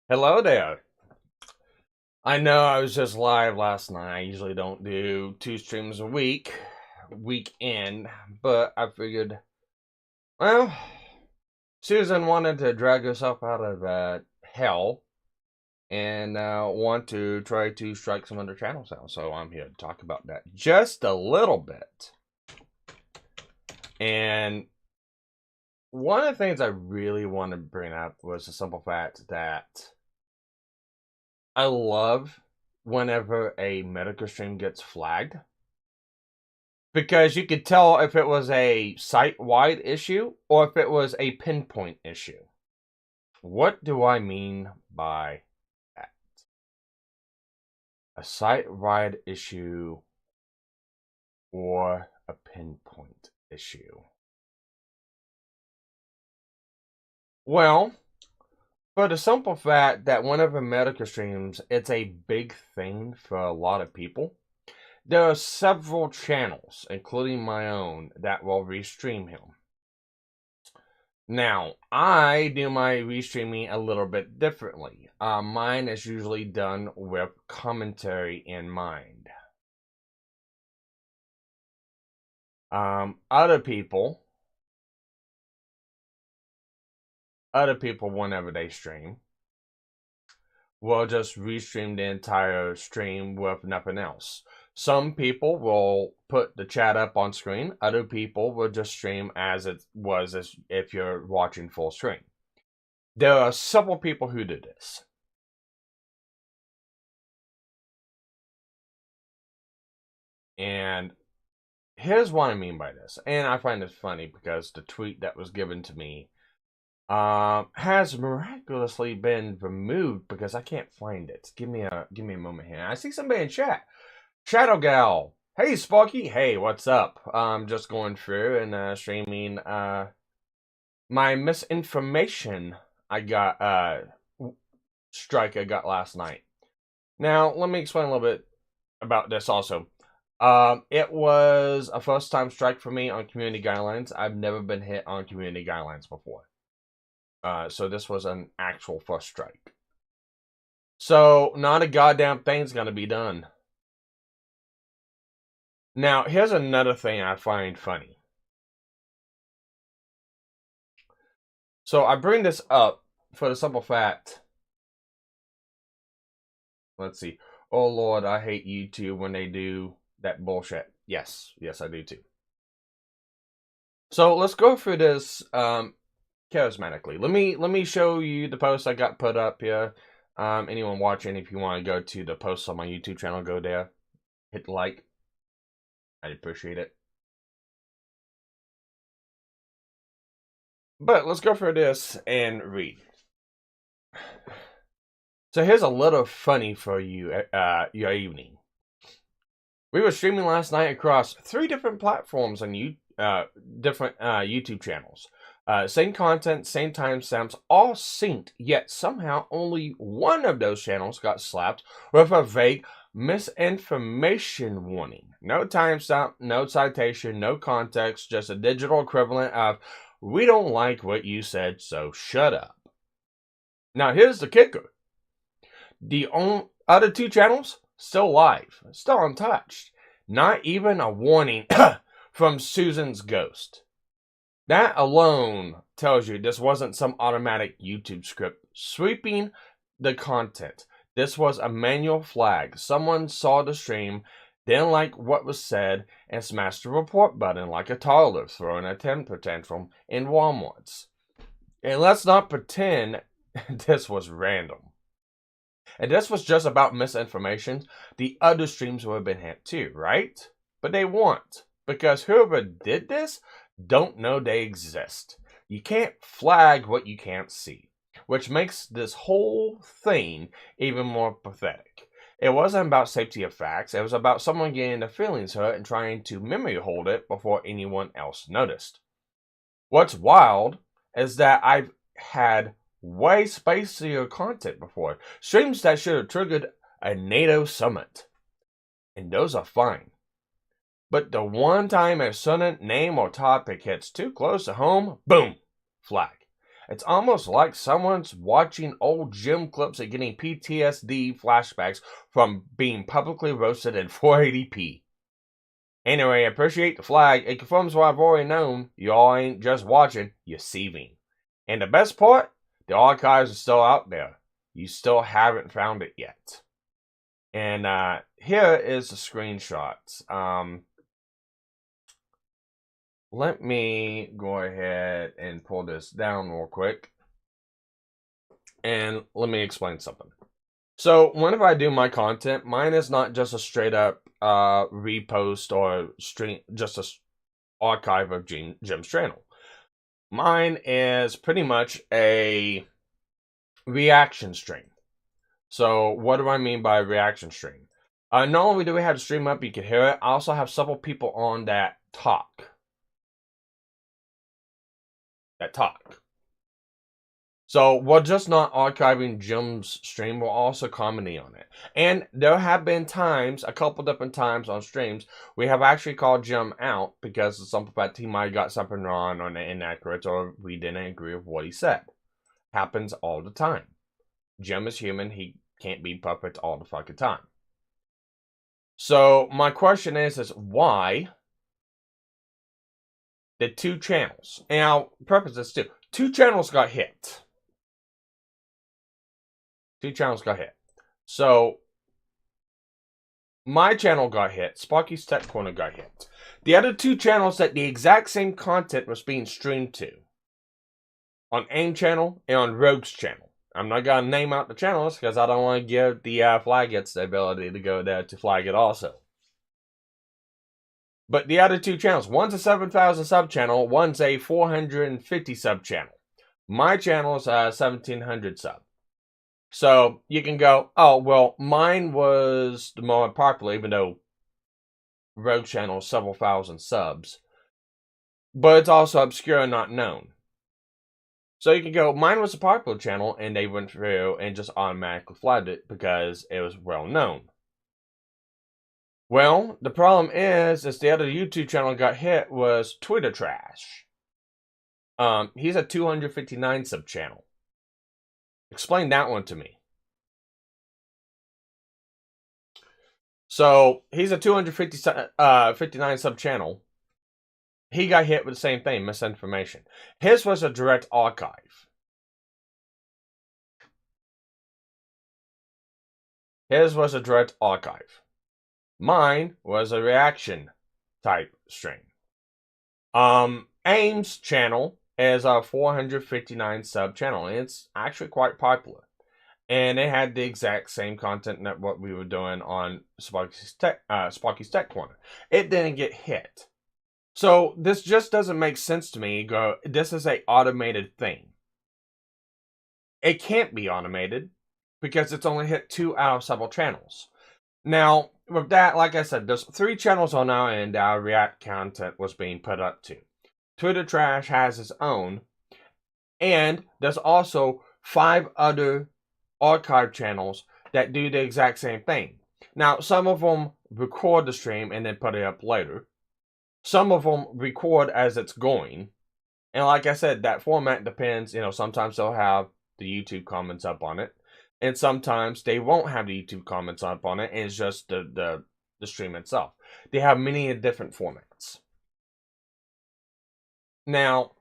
Hello there. I know I was just live last night. I usually don't do two streams a weekend, but I figured, well, Susan wanted to drag herself out of hell and want to try to strike some other channels out. So I'm here to talk about that just a little bit. And one of the things I really want to bring up was the simple fact that I love whenever a medical stream gets flagged because you could tell if it was a site-wide issue or if it was a pinpoint issue. What do I mean by that? A site-wide issue or a pinpoint issue? Well, for the simple fact that whenever medical streams, it's a big thing for a lot of people. There are several channels, including my own, that will restream him. Now, I do my restreaming a little bit differently. Mine is usually done with commentary in mind. Other people, whenever they stream, will just restream the entire stream with nothing else. Some people will put the chat up on screen. Other people will just stream as it was as if you're watching full stream. There are several people who do this. And here's what I mean by this. And I find it funny because the tweet that was given to me has miraculously been removed because I can't find it. Give me a moment here. I see somebody in chat. Shadow Gal. Hey Sparky. Hey, what's up? Just going through and streaming my misinformation I got strike I got last night. Now, let me explain a little bit about this also. It was a first time strike for me on community guidelines. I've never been hit on community guidelines before. So this was an actual first strike. So not a goddamn thing's gonna be done. Now, here's another thing I find funny. So I bring this up for the simple fact. Let's see. Oh Lord, I hate YouTube when they do that bullshit. Yes, I do too. So let's go through this charismatically. Let me show you the post I got put up here. Anyone watching, if you want to go to the posts on my YouTube channel, go there, hit the like. I'd appreciate it. But let's go through this and read. So here's a little funny for you, your evening. We were streaming last night across 3 different platforms on different YouTube channels. Same content, same timestamps, all synced, yet somehow only one of those channels got slapped with a vague misinformation warning. No timestamp, no citation, no context, just a digital equivalent of, we don't like what you said, so shut up. Now here's the kicker. The other 2 channels, still live, still untouched. Not even a warning from Susan's ghost. That alone tells you this wasn't some automatic YouTube script sweeping the content. This was a manual flag. Someone saw the stream, didn't like what was said, and smashed the report button like a toddler throwing a temper tantrum in Walmart's. And let's not pretend this was random. And this was just about misinformation. The other streams would have been hit too, right? But they weren't. Because whoever did this don't know they exist. You can't flag what you can't see. Which makes this whole thing even more pathetic. It wasn't about safety of facts. It was about someone getting their feelings hurt and trying to memory hold it before anyone else noticed. What's wild is that I've had way spicier content before. Streams that should have triggered a NATO summit. And those are fine. But the one time a certain name or topic hits too close to home, boom, flag. It's almost like someone's watching old gym clips and getting PTSD flashbacks from being publicly roasted in 480p. Anyway, I appreciate the flag. It confirms what I've already known. Y'all ain't just watching, you're seething. And the best part, the archives are still out there. You still haven't found it yet. And here is the screenshots. Let me go ahead and pull this down real quick. And let me explain something. So whenever I do my content, mine is not just a straight up repost or stream, just a archive of Jim's channel. Mine is pretty much a reaction stream. So what do I mean by reaction stream? Not only do we have the stream up, you can hear it, I also have several people on that talk. So we're just not archiving Jim's stream, we're also commenting on it. And there have been times, a couple different times on streams, we have actually called Jim out because of something that he might have got something wrong or inaccurate, or we didn't agree with what he said. Happens all the time. Jim is human, he can't be perfect all the fucking time. So my question is why did 2 channels, and I'll preface this too, 2 channels got hit. 2 channels got hit. So my channel got hit, Sparky's Tech Corner got hit. The other 2 channels that the exact same content was being streamed to, on AIM channel and on Rogue's channel. I'm not going to name out the channels because I don't want to give the flaggets the ability to go there to flag it also. But the other 2 channels, one's a 7,000 sub channel, one's a 450 sub channel. My channel is a 1,700 sub. So you can go, oh, well, mine was the more popular, even though Rogue channel is several thousand subs. But it's also obscure and not known. So you can go, mine was a popular channel, and they went through and just automatically flagged it because it was well known. Well, the problem is the other YouTube channel got hit was Twitter Trash. He's a 259 sub channel. Explain that one to me. So he's a 259 sub channel. He got hit with the same thing, misinformation. His was a direct archive. Mine was a reaction type stream. AIM's channel is a 459 sub channel, and it's actually quite popular. And it had the exact same content that what we were doing on Sparky's Tech Corner. It didn't get hit. So this just doesn't make sense to me. This is an automated thing. It can't be automated because it's only hit 2 out of several channels. Now, with that, like I said, there's 3 channels on our end that our React content was being put up to. Twitter Trash has its own, and there's also 5 other archive channels that do the exact same thing. Now, some of them record the stream and then put it up later. Some of them record as it's going. And like I said, that format depends. You know, sometimes they'll have the YouTube comments up on it. And sometimes they won't have the YouTube comments up on it. And it's just the stream itself. They have many different formats. Now,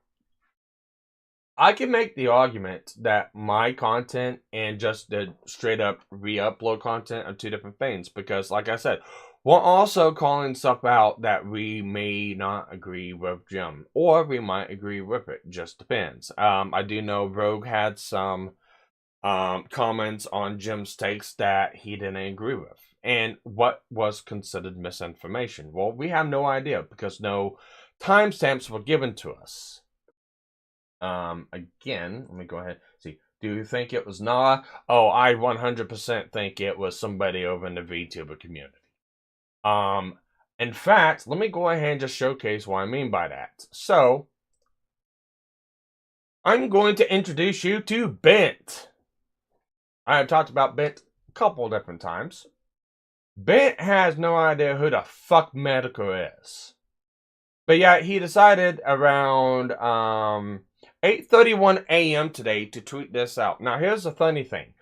I can make the argument that my content and just the straight up re-upload content are 2 different things. Because like I said, we're also calling stuff out that we may not agree with Jim. Or we might agree with it. Just depends. I do know Rogue had some comments on Jim's takes that he didn't agree with. And what was considered misinformation? Well, we have no idea because no timestamps were given to us. Again, let me go ahead. See, do you think it was Nah? Oh, I 100% think it was somebody over in the VTuber community. In fact, let me go ahead and just showcase what I mean by that. So, I'm going to introduce you to Bent. I have talked about Bent a couple different times. Bent has no idea who the fuck Medical is. But yeah, he decided around 8:31 a.m. today to tweet this out. Now, here's the funny thing.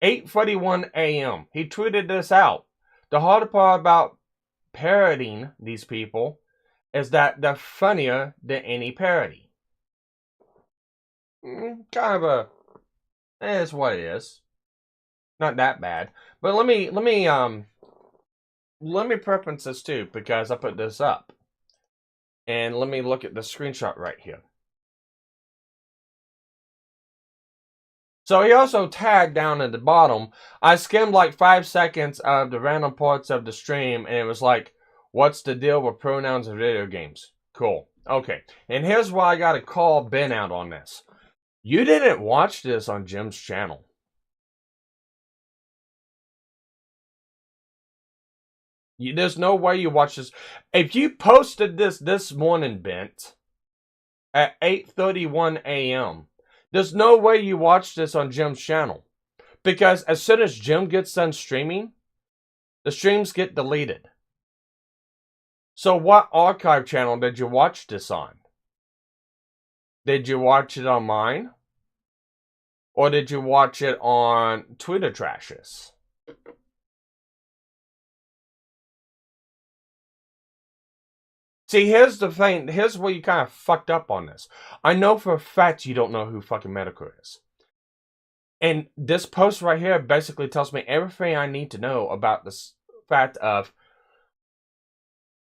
8:41 a.m. He tweeted this out. The hard part about parodying these people is that they're funnier than any parody. Kind of a, it's what it is. Not that bad. But let me preference this too, because I put this up. And let me look at the screenshot right here. So he also tagged down at the bottom, I skimmed like 5 seconds of the random parts of the stream, and it was like, what's the deal with pronouns in video games? Cool. Okay. And here's why I gotta call Ben out on this. You didn't watch this on Jim's channel. There's no way you watched this. If you posted this morning, Bent, at 8:31 a.m., there's no way you watched this on Jim's channel. Because as soon as Jim gets done streaming, the streams get deleted. So what archive channel did you watch this on? Did you watch it on mine? Or did you watch it on Twitter Trashes? See, here's the thing. Here's where you kind of fucked up on this. I know for a fact you don't know who fucking Medical is. And this post right here basically tells me everything I need to know about this fact of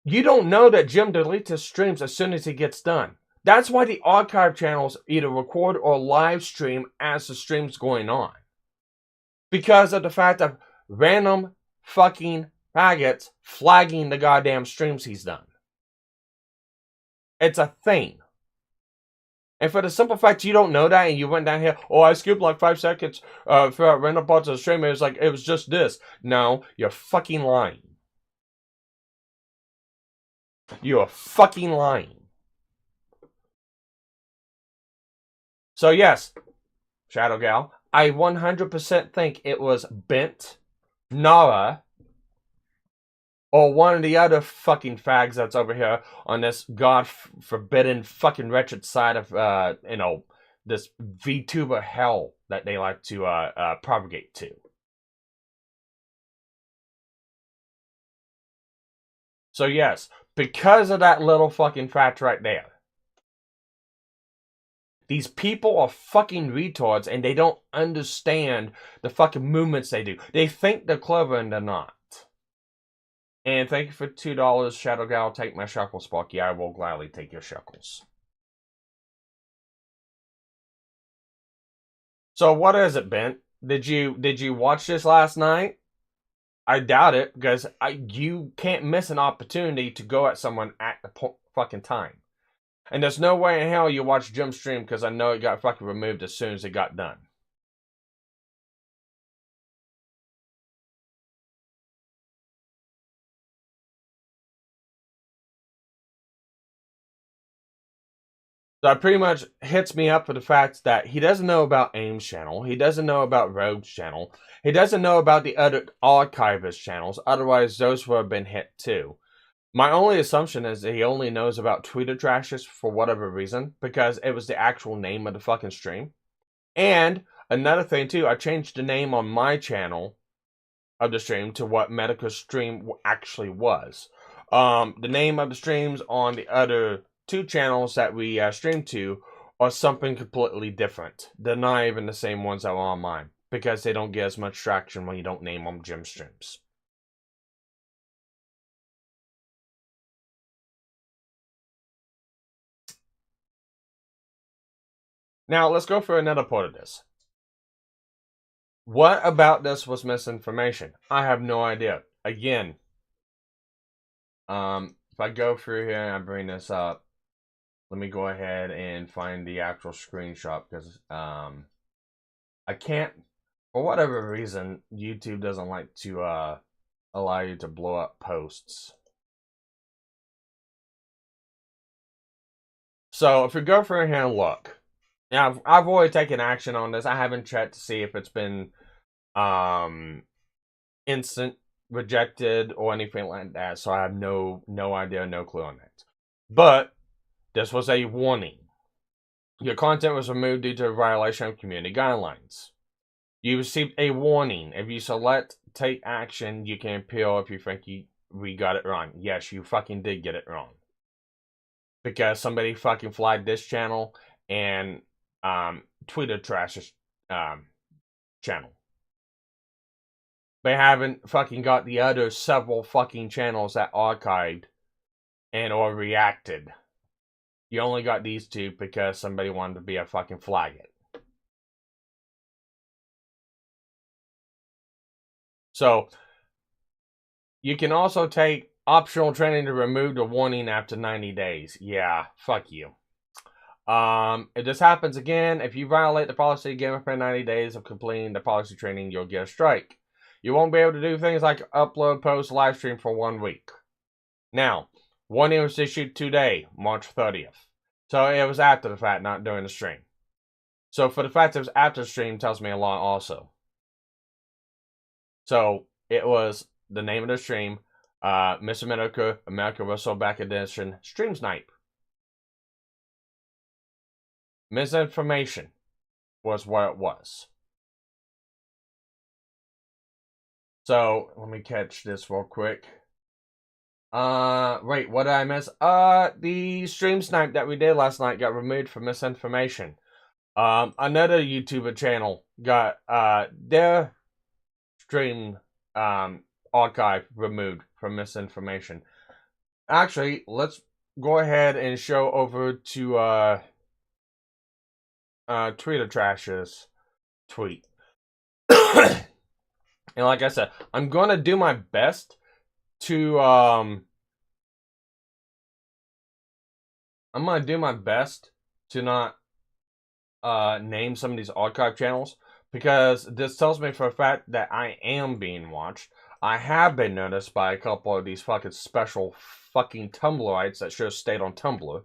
you don't know that Jim deletes his streams as soon as he gets done. That's why the archive channels either record or live stream as the stream's going on. Because of the fact of random fucking faggots flagging the goddamn streams he's done. It's a thing. And for the simple fact you don't know that and you went down here, oh, I skipped like 5 seconds for random parts of the stream, it was just this. No, you're fucking lying. You're fucking lying. So yes, Shadow Gal, I 100% think it was Bent, Nara, or one of the other fucking fags that's over here on this god-forbidden fucking wretched side of, this VTuber hell that they like to propagate to. So yes, because of that little fucking fact right there. These people are fucking retards and they don't understand the fucking movements they do. They think they're clever and they're not. And thank you for $2, Shadow Gal. Take my shekels, Sparky. I will gladly take your shekels. So what is it, Bent? Did you watch this last night? I doubt it, because you can't miss an opportunity to go at someone at the fucking time. And there's no way in hell you watch Jim's stream, because I know it got fucking removed as soon as it got done. So it pretty much hits me up for the fact that he doesn't know about AIM's channel. He doesn't know about Rogue's channel. He doesn't know about the other archivist channels. Otherwise, those would have been hit too. My only assumption is that he only knows about Twitter Trashes for whatever reason. Because it was the actual name of the fucking stream. And another thing too, I changed the name on my channel of the stream to what Medica's stream actually was. The name of the streams on the other 2 channels that we stream to are something completely different. They're not even the same ones that are on mine, because they don't get as much traction when you don't name them Jim streams. Now, let's go for another part of this. What about this was misinformation? I have no idea. Again, if I go through here and I bring this up, let me go ahead and find the actual screenshot, because I can't, for whatever reason, YouTube doesn't like to allow you to blow up posts. So if we go through here and look, now I've already taken action on this. I haven't checked to see if it's been instant rejected or anything like that, so I have no idea, no clue on that. But this was a warning. Your content was removed due to a violation of community guidelines. You received a warning. If you select take action, you can appeal if you think we got it wrong. Yes, you fucking did get it wrong. Because somebody fucking flagged this channel and Twitter trashes channel. They haven't fucking got the other several fucking channels that archived and or reacted. You only got these two because somebody wanted to be a fucking flag it. So, you can also take optional training to remove the warning after 90 days. Yeah, fuck you. If this happens again, if you violate the policy again within 90 days of completing the policy training, you'll get a strike. You won't be able to do things like upload, post, live stream for 1 week. Now, warning was issued today, March 30th. So it was after the fact, not during the stream. So for the fact it was after the stream tells me a lot also. So it was the name of the stream, Miss America, America Wrestleback Edition, Stream Snipe. Misinformation was what it was. So let me catch this real quick. Wait, what did I miss? The stream snipe that we did last night got removed for misinformation. Another YouTuber channel got their stream archive removed for misinformation. Actually, let's go ahead and show over to Twitter Trash's tweet. And like I said, I'm gonna do my best to I'm gonna do my best to not name some of these archive channels, because this tells me for a fact that I am being watched. I have been noticed by a couple of these fucking special fucking Tumblrites that should have stayed on Tumblr.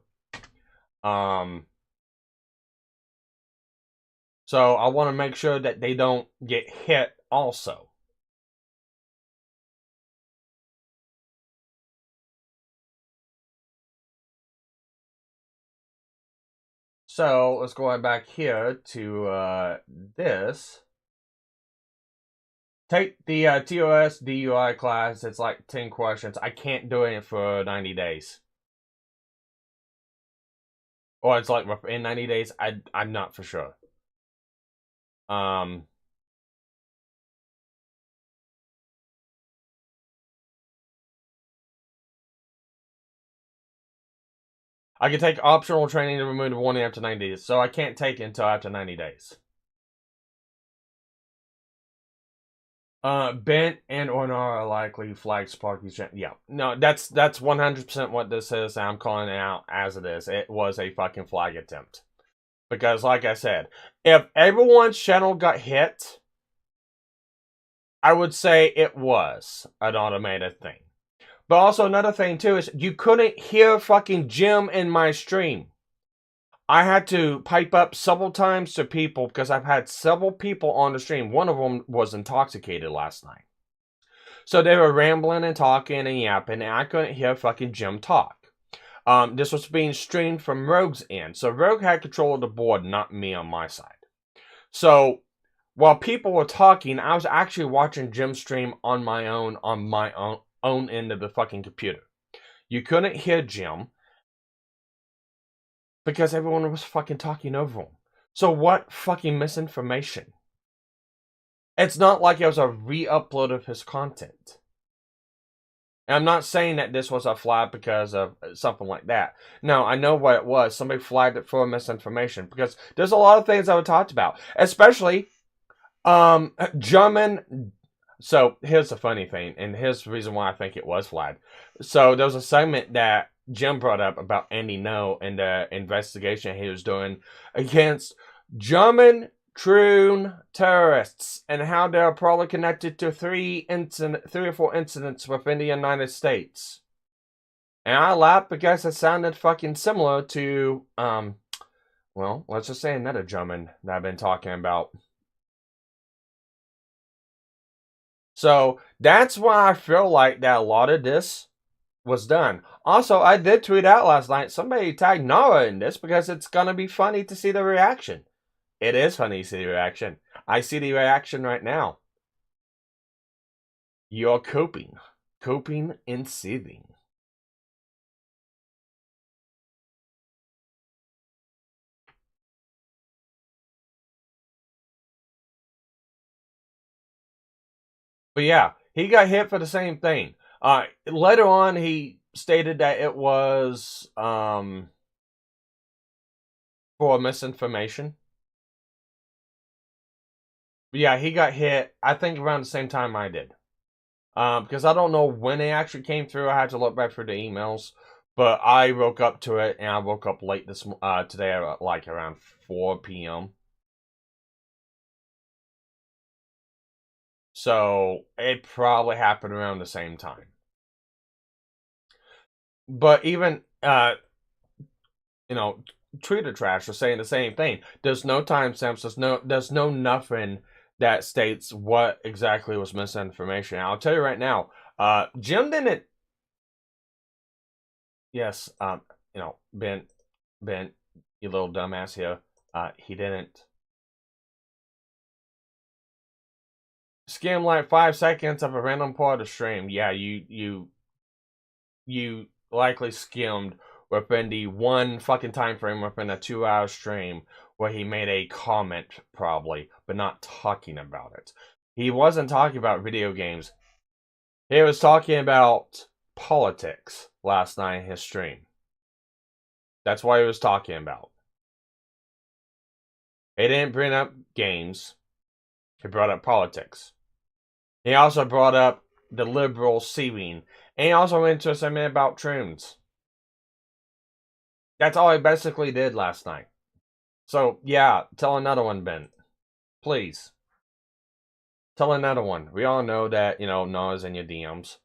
So I want to make sure that they don't get hit also. So let's go back here to this. Take the TOS DUI class. It's like 10 questions. I can't do it for 90 days. Or it's like in 90 days. I'm not for sure. I can take optional training to remove the warning after 90 days. So I can't take it until after 90 days. Bent and or are likely flag Sparky's channel. Yeah. No, that's 100% what this is. I'm calling it out as it is. It was a fucking flag attempt. Because like I said, if everyone's channel got hit, I would say it was an automated thing. But also another thing too is you couldn't hear fucking Jim in my stream. I had to pipe up several times to people because I've had several people on the stream. One of them was intoxicated last night. So they were rambling and talking and yapping, and I couldn't hear fucking Jim talk. This was being streamed from Rogue's end. So Rogue had control of the board, not me on my side. So while people were talking, I was actually watching Jim stream on my own end of the fucking computer. You couldn't hear Jim because everyone was fucking talking over him. So what fucking misinformation? It's not like it was a re-upload of his content. And I'm not saying that this was a flag because of something like that. No, I know what it was. Somebody flagged it for misinformation because there's a lot of things I would talk about, especially German. So here's the funny thing, and here's the reason why I think it was flagged. So there was a segment that Jim brought up about Andy No and the investigation he was doing against German Troon terrorists and how they're probably connected to 3 or 4 incidents within the United States. And I laughed because it sounded fucking similar to, well, let's just say another German that I've been talking about. So that's why I feel like that a lot of this was done. Also, I did tweet out last night, somebody tagged Nara in this because it's gonna be funny to see the reaction. It is funny to see the reaction. I see the reaction right now. You're coping. Coping and seething. But yeah, he got hit for the same thing. Later on, he stated that it was for misinformation. But yeah, he got hit, I think, around the same time I did. Because I don't know when they actually came through. I had to look back through the emails. But I woke up to it, and I woke up late today, like around 4 p.m. So it probably happened around the same time. But even Twitter trash are saying the same thing. There's no timestamps. There's no nothing that states what exactly was misinformation. I'll tell you right now. Jim didn't. Yes. Ben, you little dumbass here. He didn't skim like 5 seconds of a random part of the stream. Yeah, you likely skimmed within the one fucking time frame within a 2-hour stream where he made a comment, probably, but not talking about it. He wasn't talking about video games. He was talking about politics last night in his stream. That's what he was talking about. He didn't bring up games. He brought up politics. He also brought up the liberal seating. And he also went into a segment about trims. That's all he basically did last night. So, yeah, tell another one, Ben. Please. Tell another one. We all know that, Noah's in your DMs.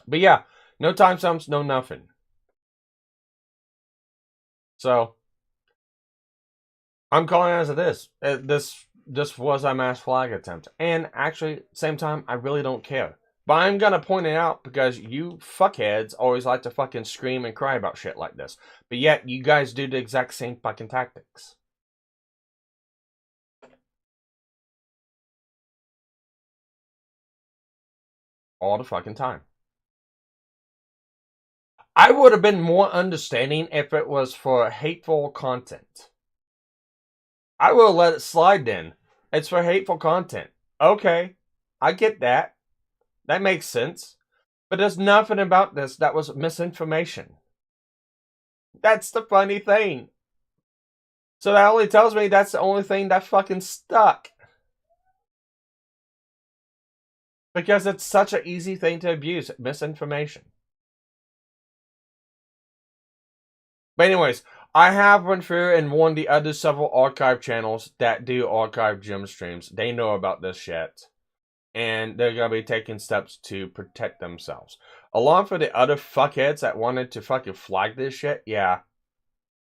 But yeah, no timestamps, no nothing. So, I'm calling it as it is. This was a mass flag attempt. And actually, same time, I really don't care. But I'm gonna point it out because you fuckheads always like to fucking scream and cry about shit like this. But yet, you guys do the exact same fucking tactics. All the fucking time. I would have been more understanding if it was for hateful content. I will let it slide then. It's for hateful content. Okay, I get that. That makes sense. But there's nothing about this that was misinformation. That's the funny thing. So that only tells me that's the only thing that fucking stuck. Because it's such an easy thing to abuse, misinformation. But anyways, I have went through and warned the other several archive channels that do archive gym streams. They know about this shit. And they're going to be taking steps to protect themselves. Along for the other fuckheads that wanted to fucking flag this shit, yeah.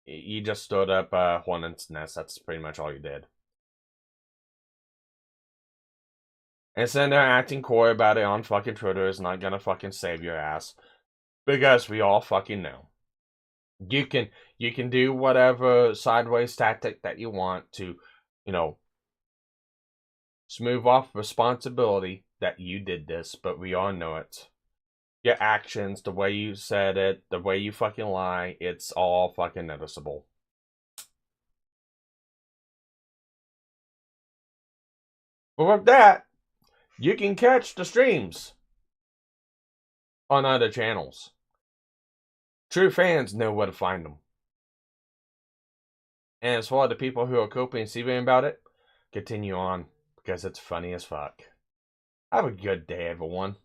You just stood up Hornet's Nest. That's pretty much all you did. And sitting there acting coy about it on fucking Twitter is not gonna fucking save your ass. Because we all fucking know. You can do whatever sideways tactic that you want to, smooth off responsibility that you did this, but we all know it. Your actions, the way you said it, the way you fucking lie, it's all fucking noticeable. But with that, you can catch the streams on other channels. True fans know where to find them. And as for the people who are coping and seething about it, continue on, because it's funny as fuck. Have a good day, everyone.